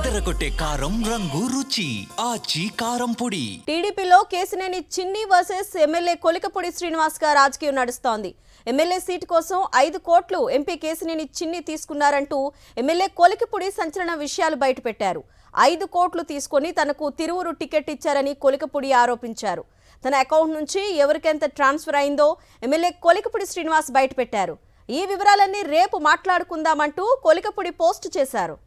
అదరగొట్టే కారం రంగు రుచి ఆచి కారం పొడి. టీడీపీలో కేసినేని చిన్ని వర్సెస్ ఎమ్మెల్యే కొలికపూడి శ్రీనివాస్ గా రాజకీయం నడుస్తోంది. ఎమ్మెల్యే సీటు కోసం 5 కోట్లు ఎంపీ కేసినేని చిన్ని తీసుకున్నారంటూ ఎమ్మెల్యే కొలికపూడి సంచలన విషయాలు బయటపెట్టారు. 5 కోట్లు తీసుకొని తనకు తిరువురు టికెట్ ఇచ్చారని కొలికపూడి ఆరోపించారు. తన అకౌంట్ నుంచి ఎవరికెంత ట్రాన్స్ఫర్ అయిందో ఎమ్మెల్యే కొలికపూడి శ్రీనివాస్ బయటపెట్టారు. ఈ వివరాలన్నీ రేపు మాట్లాడుకుందామంటూ కొలికపూడి పోస్ట్ చేశారు.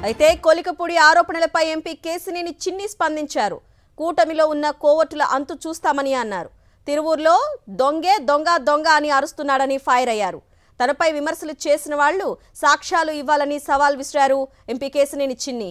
అయితే కొలికపూడి ఆరోపణలపై ఎంపీ కేసినేని చిన్ని స్పందించారు. కూటమిలో ఉన్న కోవట్టుల అంతు చూస్తామని అన్నారు. తిరువూరులో దొంగే దొంగ దొంగ అని అరుస్తున్నాడని ఫైర్ అయ్యారు. తనపై విమర్శలు చేసిన వాళ్లు సాక్ష్యాలు ఇవ్వాలని సవాల్ విసిరారు ఎంపీ కేసినేని చిన్ని.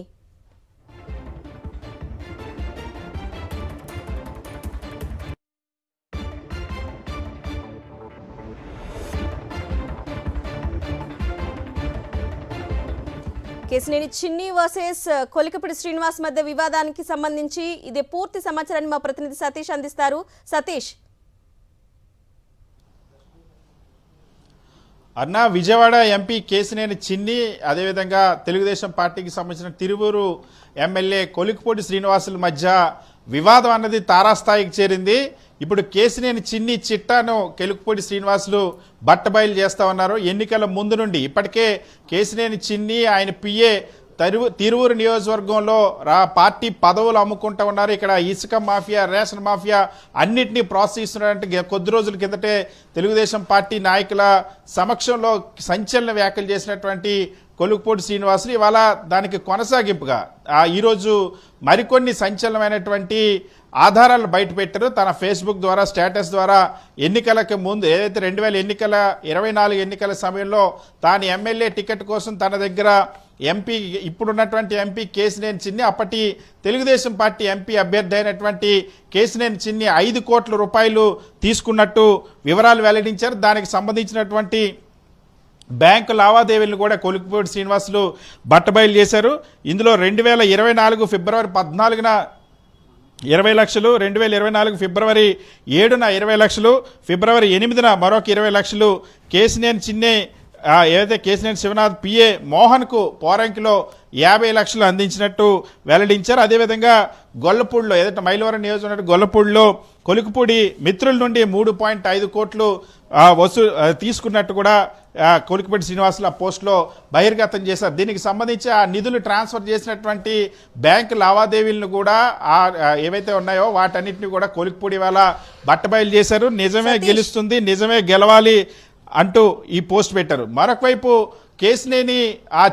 కేసినేని చిన్ని వర్సెస్ కొలికపూడి శ్రీనివాస్ మధ్య వివాదానికి సంబంధించి ఇదే పూర్తి సమాచారాన్ని మా ప్రతినిధి సతీష్ అందిస్తారు. సతీష్, అన్నా, విజయవాడ ఎంపీ కేసినేని చిన్ని అదేవిధంగా తెలుగుదేశం పార్టీకి సంబంధించిన తిరువూరు ఎమ్మెల్యే కొలికపూడి శ్రీనివాసుల మధ్య వివాదం అన్నది తారాస్థాయికి చేరింది. ఇప్పుడు కేసినేని చిన్ని చిట్టాను కొలికపూడి శ్రీనివాసులు బట్టబయలు చేస్తా ఉన్నారు. ఎన్నికల ముందు నుండి ఇప్పటికే కేసినేని చిన్ని ఆయన పిఏ తిరువూరు నియోజకవర్గంలో పార్టీ పదవులు అమ్ముకుంటూ ఉన్నారు. ఇక్కడ ఇసుక మాఫియా, రేషన్ మాఫియా అన్నింటినీ ప్రోత్సహిస్తున్నారంటే కొద్ది రోజుల కిందటే తెలుగుదేశం పార్టీ నాయకుల సమక్షంలో సంచలన వ్యాఖ్యలు చేసినటువంటి కొలికపూడి శ్రీనివాసులు ఇవాళ దానికి కొనసాగింపుగా ఈరోజు మరికొన్ని సంచలనమైనటువంటి ఆధారాలు బయటపెట్టారు. తన ఫేస్బుక్ ద్వారా, స్టేటస్ ద్వారా ఎన్నికలకు ముందు ఏదైతే 2024 ఎన్నికల సమయంలో తాను ఎమ్మెల్యే టికెట్ కోసం తన దగ్గర ఎంపీ ఇప్పుడున్నటువంటి ఎంపీ కేసినేని చిన్ని అప్పటి తెలుగుదేశం పార్టీ ఎంపీ అభ్యర్థి అయినటువంటి కేసినేని చిన్ని 5 కోట్ల రూపాయలు తీసుకున్నట్టు వివరాలు వెల్లడించారు. దానికి సంబంధించినటువంటి బ్యాంకు లావాదేవీలను కూడా కొలికపూడి శ్రీనివాసులు బట్టబయలు చేశారు. ఇందులో 2024 ఫిబ్రవరి 14న 20 లక్షలు, 2024 ఫిబ్రవరి 7న 20 లక్షలు, ఫిబ్రవరి 8న మరొక 20 లక్షలు కేసినేని చిన్ని ఏదైతే కేసినేని శివనాథ్ పిఏ మోహన్కు పోరంకిలో 50 లక్షలు అందించినట్టు వెల్లడించారు. అదేవిధంగా గొల్లపూడిలో ఏదైతే మైలవరం నియోజకవర్గం గొల్లపూడిలో కొలికపూడి మిత్రుల నుండి 3.5 కోట్లు తీసుకున్నట్టు కూడా కొలికపూడి శ్రీనివాసులు ఆ పోస్టులో బహిర్గతం చేశారు. దీనికి సంబంధించి ఆ నిధులు ట్రాన్స్ఫర్ చేసినటువంటి బ్యాంకు లావాదేవీలను కూడా ఏవైతే ఉన్నాయో వాటన్నిటిని కూడా కొలికపూడి వాళ్ళ బట్టబయలు చేశారు. నిజమే గెలుస్తుంది, నిజమే గెలవాలి అంటూ ఈ పోస్ట్ పెట్టారు. మరొక వైపు కేసినేని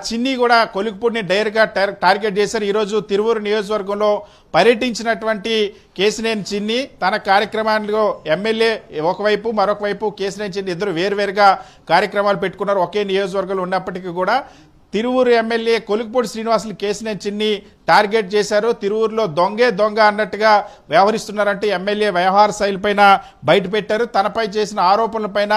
చిన్ని కూడా కొలికపూడిని డైరెక్ట్గా టార్గెట్ చేశారు. ఈరోజు తిరువూరు నియోజకవర్గంలో పర్యటించినటువంటి కేసినేని చిన్ని తన కార్యక్రమాల్లో ఎమ్మెల్యే ఒకవైపు, మరొక వైపు కేసినేని చిన్ని ఇద్దరు వేరువేరుగా కార్యక్రమాలు పెట్టుకున్నారు. ఒకే నియోజకవర్గంలో ఉన్నప్పటికీ కూడా తిరువూరు ఎమ్మెల్యే కొలికపూడి శ్రీనివాసులు కేసినేని చిన్ని టార్గెట్ చేశారు. తిరువూరులో దొంగే దొంగ అన్నట్టుగా వ్యవహరిస్తున్నారంటే ఎమ్మెల్యే వ్యవహార శైలిపైన బయటపెట్టారు. తనపై చేసిన ఆరోపణలపైన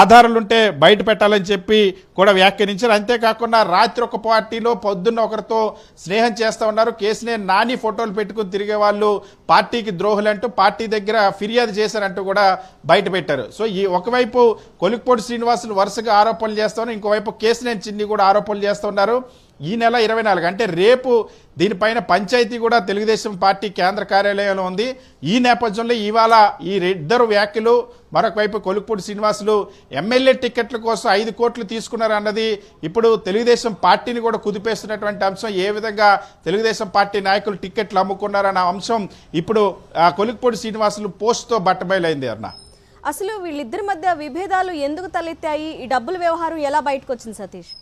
ఆధారాలుంటే బయట పెట్టాలని చెప్పి కూడా వ్యాఖ్యానించారు. అంతేకాకుండా రాత్రి ఒక పార్టీలో పొద్దున్న ఒకరితో స్నేహం చేస్తూ ఉన్నారు. కేసినేని నాని ఫోటోలు పెట్టుకుని తిరిగే వాళ్ళు పార్టీకి ద్రోహులంటూ పార్టీ దగ్గర ఫిర్యాదు చేశారంటూ కూడా బయటపెట్టారు. సో ఈ ఒకవైపు కొలికపూడి శ్రీనివాసులు వరుసగా ఆరోపణలు చేస్తూ ఉన్నారు, ఇంకోవైపు కేసినేని చిన్ని కూడా ఆరోపణలు చేస్తున్నారు. ఈ నెల 24 అంటే రేపు దీనిపైన పంచాయతీ కూడా తెలుగుదేశం పార్టీ కేంద్ర కార్యాలయంలో ఉంది. ఈ నేపథ్యంలో ఇవాళ ఈ ఇద్దరు వ్యాఖ్యలు, మరొక వైపు కొలికపూడి శ్రీనివాసులు ఎమ్మెల్యే టికెట్ల కోసం 5 కోట్లు తీసుకున్నారు అన్నది ఇప్పుడు తెలుగుదేశం పార్టీని కూడా కుదిపేస్తున్నటువంటి అంశం. ఏ విధంగా తెలుగుదేశం పార్టీ నాయకులు టికెట్లు అమ్ముకున్నారన్న అంశం ఇప్పుడు కొలికపూడి శ్రీనివాసులు పోస్ట్తో బట్టబయలైంది. అన్న, అసలు వీళ్ళిద్దరి మధ్య విభేదాలు ఎందుకు తలెత్తాయి? ఈ డబ్బుల వ్యవహారం ఎలా బయటకు వచ్చింది సతీష్?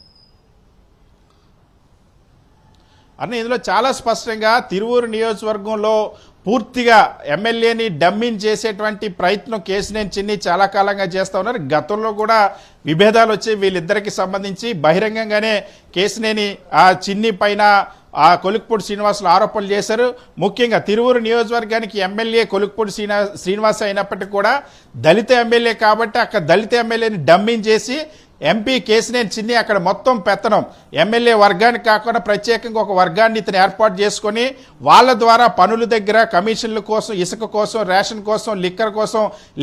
ఇందులో చాలా స్పష్టంగా తిరువూరు నియోజకవర్గంలో పూర్తిగా ఎమ్మెల్యేని డమ్మింగ్ చేసేటువంటి ప్రయత్నం కేసినేని చిన్ని చాలా కాలంగా చేస్తూ ఉన్నారు. గతంలో కూడా విభేదాలు వచ్చి వీళ్ళిద్దరికి సంబంధించి బహిరంగంగానే కేసినేని చిన్ని పైన కొలికపూడి శ్రీనివాసులు ఆరోపణలు చేశారు. ముఖ్యంగా తిరువూరు నియోజకవర్గానికి ఎమ్మెల్యే కొలికపూడి శ్రీనివాస్ అయినప్పటికీ కూడా దళిత ఎమ్మెల్యే కాబట్టి అక్కడ దళిత ఎమ్మెల్యేని డమ్మింగ్ చేసి ఎంపీ కేసినేని చిన్ని అక్కడ మొత్తం పెత్తనం ఎమ్మెల్యే వర్గానికి కాకుండా ప్రత్యేకంగా ఒక వర్గాన్ని ఇతను ఏర్పాటు చేసుకొని వాళ్ళ ద్వారా పనుల దగ్గర కమిషన్ల కోసం, ఇసుక కోసం, రేషన్ కోసం,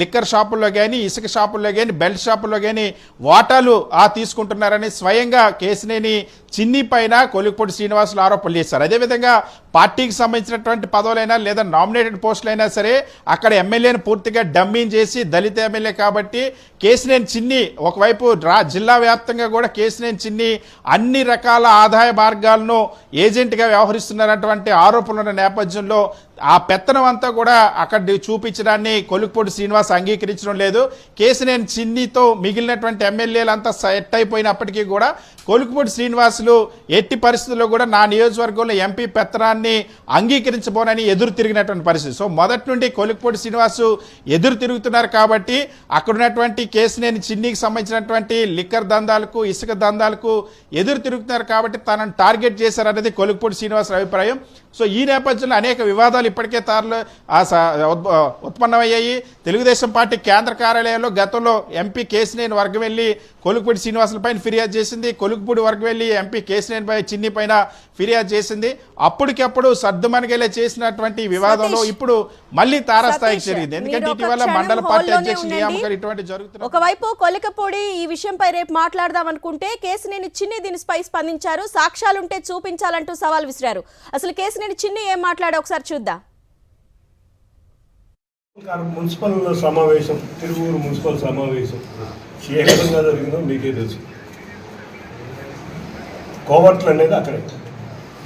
లిక్కర్ షాపుల్లో కానీ, ఇసుక షాపుల్లో కానీ, బెల్ట్ షాపుల్లో కానీ వాటాలు తీసుకుంటున్నారని స్వయంగా కేసినేని చిన్ని పైన కొలిక్పూడి శ్రీనివాసులు ఆరోపణలు చేశారు. అదేవిధంగా పార్టీకి సంబంధించినటువంటి పదవులైనా లేదా నామినేటెడ్ పోస్టులైనా సరే అక్కడ ఎమ్మెల్యేని పూర్తిగా డమ్మీని చేసి దళిత ఎమ్మెల్యే కాబట్టి కేసినేని చిన్ని ఒకవైపు జిల్లా వ్యాప్తంగా కూడా కేసినేని చిన్ని అన్ని రకాల ఆదాయ మార్గాలను ఏజెంట్గా వ్యవహరిస్తున్నటువంటి ఆరోపణల నేపథ్యంలో ఆ పెత్తనం అంతా కూడా అక్కడ చూపించడాన్ని కొలిక్పూడి శ్రీనివాస్ అంగీకరించడం లేదు. కేసినేని చిన్నితో మిగిలినటువంటి ఎమ్మెల్యేలంతా సెట్ అయిపోయినప్పటికీ కూడా కొలిక్పూడి శ్రీనివాసులు ఎట్టి పరిస్థితుల్లో కూడా నా నియోజకవర్గంలో ఎంపీ పెత్తనాన్ని అంగీకరించబోనని ఎదురు తిరిగినటువంటి పరిస్థితి. సో మొదటి నుండి కొలిక్పూడి శ్రీనివాసు ఎదురు తిరుగుతున్నారు కాబట్టి అక్కడ ఉన్నటువంటి కేసినేని చిన్నికి సంబంధించినటువంటి లిక్కర్ దందాలకు, ఇసుక దందాలకు ఎదురు తిరుగుతున్నారు కాబట్టి తనను టార్గెట్ చేశారనేది కొలిక్పూడి శ్రీనివాస్ అభిప్రాయం. సో ఈ నేపథ్యంలో అనేక వివాదాలు ఇప్పటికే ఉత్పన్నమయ్యాయి. తెలుగుదేశం పార్టీ కేంద్ర కార్యాలయంలో గతంలో ఎంపీ కేసినేని వర్గం వెళ్ళి కొలిక్పూడి శ్రీనివాసులపైన ఫిర్యాదు చేసింది. కొలిక్పూడి వర్గం వెళ్ళి ఎంపీ కేసినేని చిన్ని పైన ఫిర్యాదు చేసింది. అప్పటికప్పుడు సర్దుమణిగేలా చేసినటువంటి వివాదంలో ఇప్పుడు మళ్ళీ తారాస్థాయికి జరిగింది. ఎందుకంటే ఇటీవల మండల పార్టీ అధ్యక్షులు నియామకాలు ఇటువంటి జరుగుతున్నాయి. ఒకవైపు కొలికపూడి ఈ విషయంపై రేపు మాట్లాడదాం అనుకుంటే కేసినేని చిన్ని దీనిపై స్పందించారు. సాక్ష్యాలుంటే చూపించాలంటూ సవాల్ విసిరారు. అసలు కేసినేని చిన్ని ఏం మాట్లాడా ఒకసారి చూద్దాం. మున్సిపల్ సమావేశం, తిరువూరు మున్సిపల్ సమావేశం ఏ విధంగా జరిగిందో మీకే తెలుసు. కోవర్ట్లు అనేది అక్కడే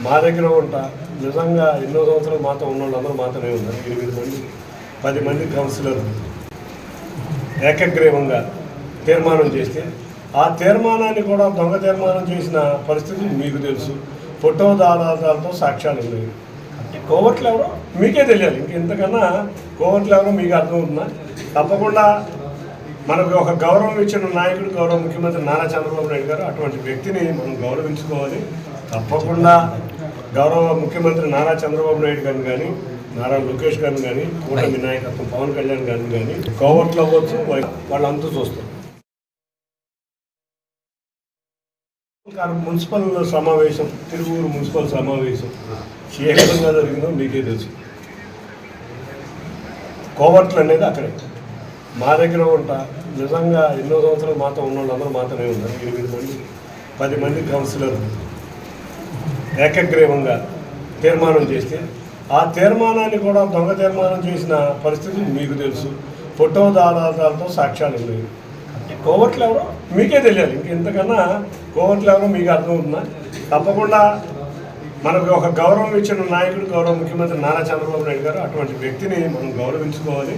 మా దగ్గర ఉంటా. నిజంగా ఎన్నో సంవత్సరాలు మాతో ఉన్న వాళ్ళందరూ మాత్రమే ఉన్నారు. 8 మంది 10 మంది కౌన్సిలర్ ఏకగ్రీవంగా తీర్మానం చేస్తే ఆ తీర్మానాన్ని కూడా దొంగ తీర్మానం చేసిన పరిస్థితి మీకు తెలుసు. ఫోటో ఆధారాలతో సాక్ష్యాలు ఉన్నాయి. కోవర్ట్లు ఎవరో మీకే తెలియాలి. ఇంకెంతకన్నా కోవర్ట్లు ఎవరో మీకు అర్థమవుతుందా? తప్పకుండా మనకు ఒక గౌరవం ఇచ్చిన నాయకుడు గౌరవ ముఖ్యమంత్రి నారా చంద్రబాబు నాయుడు గారు. అటువంటి వ్యక్తిని మనం గౌరవించుకోవాలి. తప్పకుండా గౌరవ ముఖ్యమంత్రి నారా చంద్రబాబు నాయుడు గారిని కానీ, నారా లోకేష్ గారిని కానీ, కూటమి నాయకత్వం పవన్ కళ్యాణ్ గారిని కానీ కోవర్ట్లు అవ్వచ్చు, వాళ్ళంతా చూస్తారు. మున్సిపల్ సమావేశం, తిరువూరు మున్సిపల్ సమావేశం ఏ విధంగా జరిగిందో మీకే తెలుసు. కోవర్ట్లు అనేది అక్కడే మా దగ్గర ఉంటా. నిజంగా ఎన్నో సంవత్సరాలు మాతో ఉన్న వాళ్ళందరూ మాత్రమే ఉన్నారు. 8 మంది 10 మంది కౌన్సిలర్ ఏకగ్రీవంగా తీర్మానం చేస్తే ఆ తీర్మానాన్ని కూడా దొంగ తీర్మానం చేసిన పరిస్థితి మీకు తెలుసు. ఫోటో ఆధారాలతో సాక్ష్యాలు ఉన్నాయి. కోవర్ట్లు ఎవరో మీకే తెలియాలి. ఇంకెంతకన్నా కోవర్ట్లు ఎవరో మీకు అర్థమవుతుందా? తప్పకుండా మనకు ఒక గౌరవం ఇచ్చిన నాయకుడు గౌరవ ముఖ్యమంత్రి నారా చంద్రబాబు నాయుడు గారు. అటువంటి వ్యక్తిని మనం గౌరవించుకోవాలి.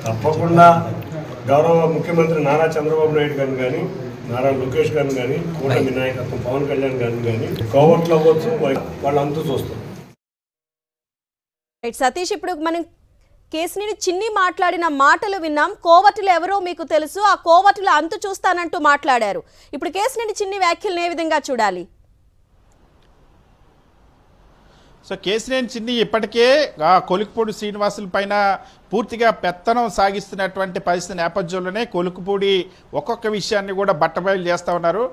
తప్పకుండా గౌరవ ముఖ్యమంత్రి నారా చంద్రబాబు నాయుడు గారిని కానీ, నారా లోకేష్ గారిని కానీ, కూటమి నాయకత్వం పవన్ కళ్యాణ్ గారిని కానీ కోవర్ట్లు అవ్వచ్చు, వాళ్ళంతా చూస్తారు. సతీష్, ఇప్పుడు మనం కేసినేని చిన్ని మాట్లాడిన మాటలు విన్నాం. కోవటులు ఎవరో మీకు తెలుసు, ఆ కోవటుల అంతు చూస్తానంటూ మాట్లాడారు. ఇప్పుడు కేసినేని చిన్ని వ్యాఖ్యలను ఏ విధంగా చూడాలి? సో కేసినేని చిన్ని ఇప్పటికే కొలిక్పూడి శ్రీనివాసుల పైన పూర్తిగా పెత్తనం సాగిస్తున్నటువంటి పరిస్థితి నేపథ్యంలోనే కొలిక్పూడి ఒక్కొక్క విషయాన్ని కూడా బట్టబయలు చేస్తూ ఉన్నారు.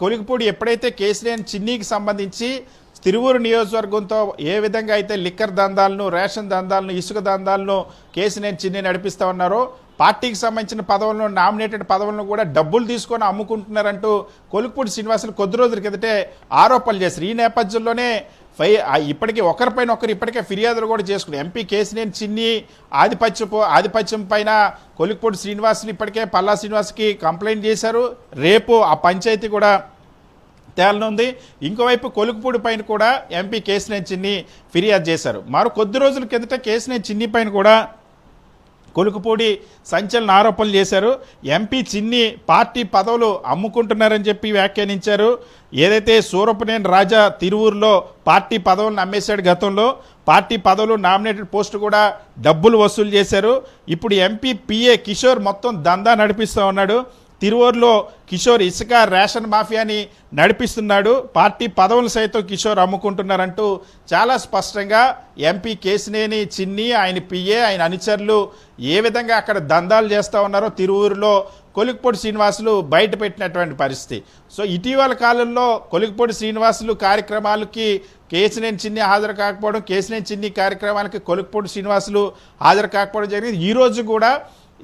కొలిక్పూడి ఎప్పుడైతే కేసినేని చిన్నికి సంబంధించి తిరువూరు నియోజకవర్గంతో ఏ విధంగా అయితే లిక్కర్ దందాలను, రేషన్ దందాలను, ఇసుక దందాలను కేసినేని చిన్ని నడిపిస్తూ ఉన్నారో పార్టీకి సంబంధించిన పదవులను, నామినేటెడ్ పదవులను కూడా డబ్బులు తీసుకొని అమ్ముకుంటున్నారంటూ కొలిక్పూడి శ్రీనివాసులు కొద్ది రోజుల కిందటే ఆరోపణలు చేశారు. ఈ నేపథ్యంలోనే ఇప్పటికీ ఒకరిపైన ఒకరు ఇప్పటికే ఫిర్యాదులు కూడా చేసుకున్నారు. ఎంపీ కేసినేని చిన్ని ఆధిపత్యం పైన కొలిక్పూడి శ్రీనివాసులు ఇప్పటికే పల్లా శ్రీనివాస్కి కంప్లైంట్ చేశారు. రేపు ఆ పంచాయతీ కూడా తేలనుంది. ఇంకోవైపు కొలిక్పూడి పైన కూడా ఎంపీ కేసినేని చిన్ని ఫిర్యాదు చేశారు. మరో కొద్ది రోజుల కిందట కేసినేని చిన్ని పైన కూడా కొలిక్పూడి సంచలన ఆరోపణలు చేశారు. ఎంపీ చిన్ని పార్టీ పదవులు అమ్ముకుంటున్నారని చెప్పి వ్యాఖ్యానించారు. ఏదైతే సూరపనేని రాజా తిరువూరులో పార్టీ పదవులను అమ్మేశాడు, గతంలో పార్టీ పదవులు, నామినేటెడ్ పోస్టు కూడా డబ్బులు వసూలు చేశారు. ఇప్పుడు ఎంపీ పిఏ కిషోర్ మొత్తం దందా నడిపిస్తూ ఉన్నాడు. తిరువూరులో కిషోర్ ఇసుక రేషన్ మాఫియాని నడిపిస్తున్నాడు, పార్టీ పదవులు సైతం కిషోర్ అమ్ముకుంటున్నారంటూ చాలా స్పష్టంగా ఎంపీ కేశినేని చిన్ని, ఆయన పిఏ, ఆయన అనుచరులు ఏ విధంగా అక్కడ దందాలు చేస్తూ ఉన్నారో తిరువూరులో కొలిక్పూడి శ్రీనివాసులు బయట పెట్టినటువంటి పరిస్థితి. సో ఇటీవల కాలంలో కొలిక్పూడి శ్రీనివాసులు కార్యక్రమాలకి కేశినేని చిన్ని హాజరు కాకపోవడం, కేశినేని చిన్ని కార్యక్రమాలకి కొలిక్పూడి శ్రీనివాసులు హాజరు కాకపోవడం జరిగింది. ఈరోజు కూడా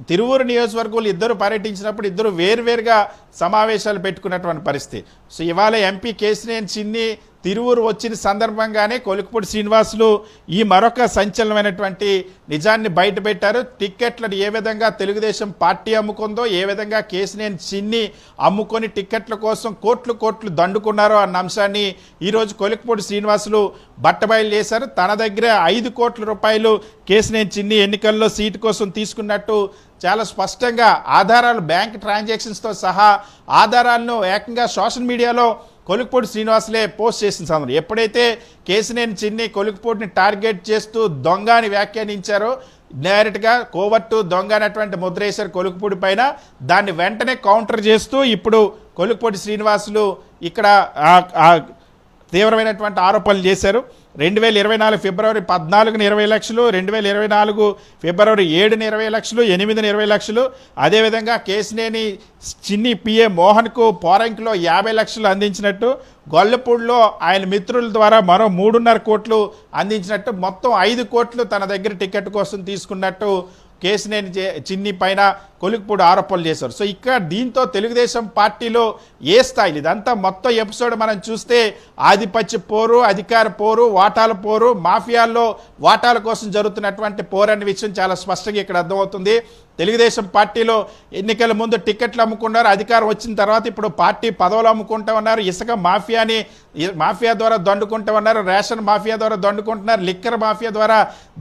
తిరువూరు నియోజకవర్గంలో ఇద్దరు పర్యటించినప్పుడు ఇద్దరు వేరువేరుగా సమావేశాలు పెట్టుకున్నటువంటి పరిస్థితి. సో ఇవాళ ఎంపీ కేశినేని చిన్ని తిరువూరు వచ్చిన సందర్భంగానే కొలిక్పూడి శ్రీనివాసులు ఈ మరొక సంచలనమైనటువంటి నిజాన్ని బయటపెట్టారు. టిక్కెట్లను ఏ విధంగా తెలుగుదేశం పార్టీ అమ్ముకుందో, ఏ విధంగా కేశినేని చిన్ని అమ్ముకొని టిక్కెట్ల కోసం కోట్లు దండుకున్నారో అన్న అంశాన్ని ఈరోజు కొలిక్పూడి శ్రీనివాసులు బట్టబయలు చేశారు. తన దగ్గర 5 కోట్ల రూపాయలు కేశినేని చిన్ని ఎన్నికల్లో సీటు కోసం తీసుకున్నట్టు చాలా స్పష్టంగా ఆధారాలు, బ్యాంక్ ట్రాన్సాక్షన్స్తో సహా ఆధారాలను ఏకంగా సోషల్ మీడియాలో కొలిక్పూడి శ్రీనివాసులే పోస్ట్ చేసిన సందర్భం. ఎప్పుడైతే కేశినేని చిన్ని కొలిక్పూడిని టార్గెట్ చేస్తూ దొంగ అని వ్యాఖ్యానించారో, డైరెక్ట్గా కోవర్టు దొంగ అనేటువంటి ముద్ర వేశారు కొలిక్పూడి పైన. దాన్ని వెంటనే కౌంటర్ చేస్తూ ఇప్పుడు కొలిక్పూడి శ్రీనివాసులు ఇక్కడ తీవ్రమైనటువంటి ఆరోపణలు చేశారు. 2024 ఫిబ్రవరి 14న 20 లక్షలు, 2024 ఫిబ్రవరి 7న 20 లక్షలు, 8న 20 లక్షలు, అదేవిధంగా కేశినేని చిన్ని పిఏ మోహన్కు పోరంకిలో 50 లక్షలు అందించినట్టు, గొల్లపూడిలో ఆయన మిత్రుల ద్వారా మరో 3.5 కోట్లు అందించినట్టు, మొత్తం 5 కోట్లు తన దగ్గర టికెట్ కోసం తీసుకున్నట్టు కేశినేని చిన్ని పైన కొలిక్పూడి ఆరోపణలు చేశారు. సో ఇక్కడ దీంతో తెలుగుదేశం పార్టీలో ఏ స్థాయిలో ఇదంతా మొత్తం ఎపిసోడ్ మనం చూస్తే ఆధిపత్య పోరు, అధికార పోరు, వాటాల పోరు, మాఫియాల్లో వాటాల కోసం జరుగుతున్నటువంటి పోరు అనే విషయం చాలా స్పష్టంగా ఇక్కడ అర్థమవుతుంది. తెలుగుదేశం పార్టీలో ఎన్నికల ముందు టికెట్లు అమ్ముకున్నారు, అధికారం వచ్చిన తర్వాత ఇప్పుడు పార్టీ పదవులు అమ్ముకుంటూ ఉన్నారు, ఇసుక మాఫియా ద్వారా దండుకుంటూ ఉన్నారు, రేషన్ మాఫియా ద్వారా దండుకుంటున్నారు, లిక్కర్ మాఫియా ద్వారా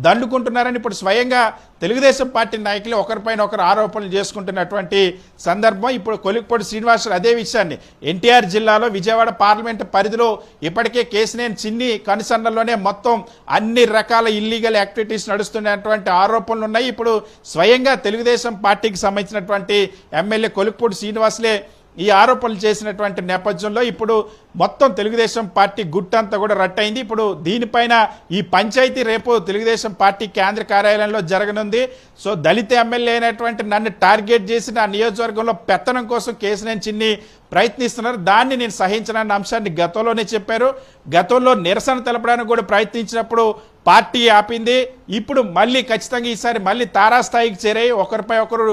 దండుకుంటున్నారని ఇప్పుడు స్వయంగా తెలుగుదేశం పార్టీ నాయకులు ఒకరిపైన ఒకరు ఆరోపణలు చేసుకుంటున్నటువంటి సందర్భం. ఇప్పుడు కొలిక్పూడి శ్రీనివాసులు అదే విషయాన్ని ఎన్టీఆర్ జిల్లాలో విజయవాడ పార్లమెంటు పరిధిలో ఇప్పటికే కేశినేని చిన్ని కనుసన్నల్లోనే మొత్తం అన్ని రకాల ఇల్లీగల్ యాక్టివిటీస్ నడుస్తున్నటువంటి ఆరోపణలు ఉన్నాయి. ఇప్పుడు స్వయంగా తెలుగుదేశం పార్టీకి సంబంధించినటువంటి ఎమ్మెల్యే కొలిక్పూడి శ్రీనివాసులే ఈ ఆరోపణలు చేసినటువంటి నేపథ్యంలో ఇప్పుడు మొత్తం తెలుగుదేశం పార్టీ గుట్టంతా కూడా రట్టయింది. ఇప్పుడు దీనిపైన ఈ పంచాయతీ రేపు తెలుగుదేశం పార్టీ కేంద్ర కార్యాలయంలో జరగనుంది. సో దళిత ఎమ్మెల్యే అయినటువంటి నన్ను టార్గెట్ చేసి నా నియోజకవర్గంలో పెత్తనం కోసం కేశినేని చిన్ని ప్రయత్నిస్తున్నారు, దాన్ని నేను సహించనన్న అంశాన్ని గతంలోనే చెప్పారు. గతంలో నిరసన తెలపడానికి కూడా ప్రయత్నించినప్పుడు పార్టీ ఆపింది. ఇప్పుడు మళ్ళీ ఖచ్చితంగా ఈసారి మళ్ళీ తారాస్థాయికి చేరాయి. ఒకరిపై ఒకరు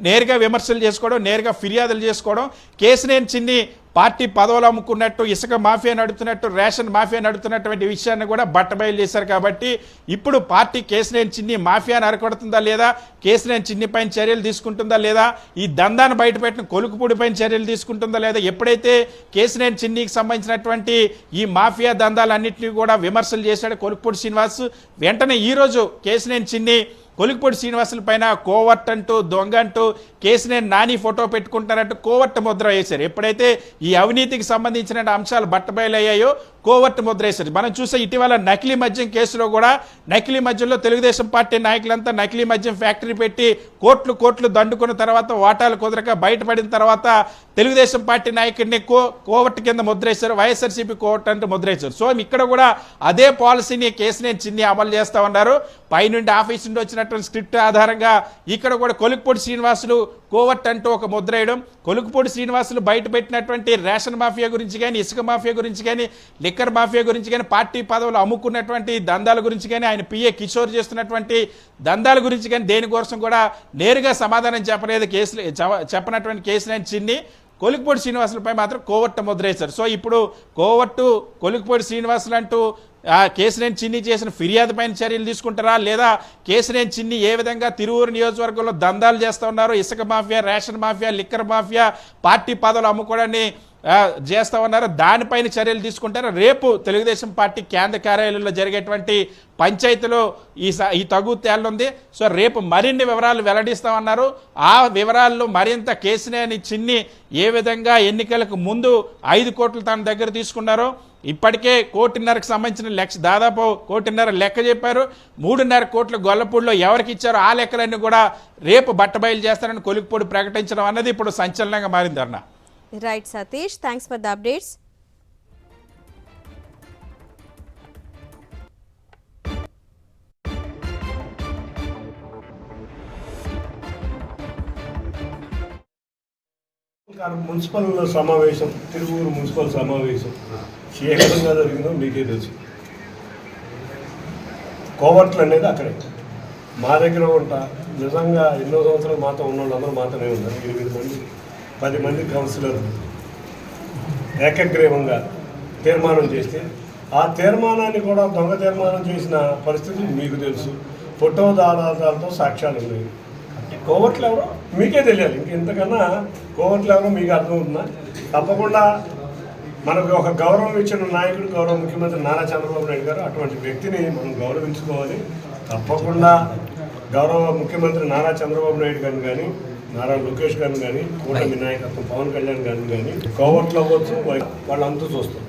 నేరుగా విమర్శలు చేసుకోవడం, నేరుగా ఫిర్యాదులు చేసుకోవడం, కేశినేని చిన్ని పార్టీ పదవులు అమ్ముకున్నట్టు, ఇసుక మాఫియా నడుపుతున్నట్టు, రేషన్ మాఫియా నడుపుతున్నటువంటి విషయాన్ని కూడా బట్టబయలు చేశారు. కాబట్టి ఇప్పుడు పార్టీ కేశినేని చిన్ని మాఫియాను అరకొడుతుందా లేదా, కేశినేని చిన్ని పైన చర్యలు తీసుకుంటుందా లేదా, ఈ దందాన్ని బయటపెట్టిన కొలుకుపూడి పైన చర్యలు తీసుకుంటుందా లేదా, ఎప్పుడైతే కేశినేని చిన్నికి సంబంధించినటువంటి ఈ మాఫియా దందాలన్నింటినీ కూడా విమర్శలు చేశాడు కొలుకుపూడి శ్రీనివాస్, వెంటనే ఈరోజు కేశినేని చిన్ని కొలిక్పూడి శ్రీనివాసుల పైన కోవర్ట్ అంటూ, దొంగ అంటూ, కేశినేని నాని ఫోటో పెట్టుకుంటారంటూ కోవర్ట్ ముద్ర వేశారు. ఎప్పుడైతే ఈ అవినీతికి సంబంధించిన అంశాలు బట్టబయలయ్యాయో కోవర్ట్ ముద్ర వేశారు. మనం చూసే ఇటీవల నకిలీ మద్యం కేసులో కూడా నకిలీ మద్యంలో తెలుగుదేశం పార్టీ నాయకులంతా నకిలీ మద్యం ఫ్యాక్టరీ పెట్టి కోట్లు దండుకున్న తర్వాత వాటాలు కుదరక బయటపడిన తర్వాత తెలుగుదేశం పార్టీ నాయకుడిని కోవర్ట్ కింద ముద్రేశారు, వైఎస్ఆర్సీపీ కోవర్ట్ అంటూ ముద్రేశారు. సో ఇక్కడ కూడా అదే పాలసీని కేశినేని చిన్ని అమలు చేస్తూ ఉన్నారు. పైనుండి ఆఫీస్ నుండి వచ్చినటువంటి స్క్రిప్ట్ ఆధారంగా ఇక్కడ కూడా కొలిక్పూడి శ్రీనివాసులు కోవర్ట్ అంటూ ఒక ముద్ర వేయడం, కొలిక్పూడి శ్రీనివాసులు బయట పెట్టినటువంటి రేషన్ మాఫియా గురించి కానీ, ఇసుక మాఫియా గురించి కానీ, లిక్కర్ మాఫియా గురించి కానీ, పార్టీ పదవులు అమ్ముకున్నటువంటి దందాల గురించి కానీ, ఆయన పిఏ కిషోర్ చేస్తున్నటువంటి దందాల గురించి కానీ దేనికోసం కూడా నేరుగా సమాధానం చెప్పలేదు చెప్పనటువంటి కేశినేని చిన్ని కొలిక్పూడి శ్రీనివాసులపై మాత్రం కోవర్ట్ ముద్ర వేశారు. సో ఇప్పుడు కోవర్టు కొలిక్పూడి శ్రీనివాసులు అంటూ కేశినేని చిన్ని చేసిన ఫిర్యాదు పైన చర్యలు తీసుకుంటారా, లేదా కేశినేని చిన్ని ఏ విధంగా తిరువూరు నియోజకవర్గంలో దందాలు చేస్తూ ఉన్నారో, ఇసుక mafia, ration mafia, liquor mafia, party పదవులు అమ్ముకోవడాన్ని చేస్తూ ఉన్నారు, దానిపైన చర్యలు తీసుకుంటారు. రేపు తెలుగుదేశం పార్టీ కేంద్ర కార్యాలయంలో జరిగేటువంటి పంచాయతీలో ఈ తగు తేలనుంది. సో రేపు మరిన్ని వివరాలు వెల్లడిస్తామన్నారు. ఆ వివరాల్లో మరింత కేశినేని చిన్ని ఏ విధంగా ఎన్నికలకు ముందు 5 కోట్లు తన దగ్గర తీసుకున్నారో, ఇప్పటికే 1.5 సంబంధించిన దాదాపు 1.5 లెక్క చెప్పారు. 3.5 కోట్ల గొల్లపూడిలో ఎవరికి ఇచ్చారో ఆ లెక్కలన్నీ కూడా రేపు బట్టబయలు చేస్తారని కొలిక్పూడి ప్రకటించడం అన్నది ఇప్పుడు సంచలనంగా మారింది అన్న. Right Satish, thanks for the updates. Municipal సమావేశం, తిరువూరు మున్సిపల్ సమావేశం ఏ విధంగా జరిగిందో మీకే తెలుసు. కోవర్ట్లు అనేది అక్కడే మా దగ్గర ఉంటా. నిజంగా ఎన్నో సంవత్సరాలు మాతో ఉన్న వాళ్ళందరూ మాతోనే ఉన్నారు. 8 మంది 10 మంది కౌన్సిలర్లు ఏకగ్రీవంగా తీర్మానం చేస్తే ఆ తీర్మానాన్ని కూడా దొంగ తీర్మానం చేసిన పరిస్థితి మీకు తెలుసు. ఫోటో ఆధారాలతో సాక్ష్యాలు ఉన్నాయి. కోవర్ట్లు ఎవరో మీకే తెలియాలి. ఇంకెంతకన్నా కోవర్ట్లు ఎవరో మీకు అర్థమవుతుందా? తప్పకుండా మనకు ఒక గౌరవం ఇచ్చిన నాయకుడు గౌరవ ముఖ్యమంత్రి నారా చంద్రబాబు నాయుడు గారు. అటువంటి వ్యక్తిని మనం గౌరవించుకోవాలి. తప్పకుండా గౌరవ ముఖ్యమంత్రి నారా చంద్రబాబు నాయుడు గారిని కానీ, నారా లోకేష్ గారిని కానీ, కూటమి నాయకత్వం పవన్ కళ్యాణ్ గారిని కానీ కోవర్ట్లు అవ్వచ్చు, వాళ్ళంతా చూస్తారు.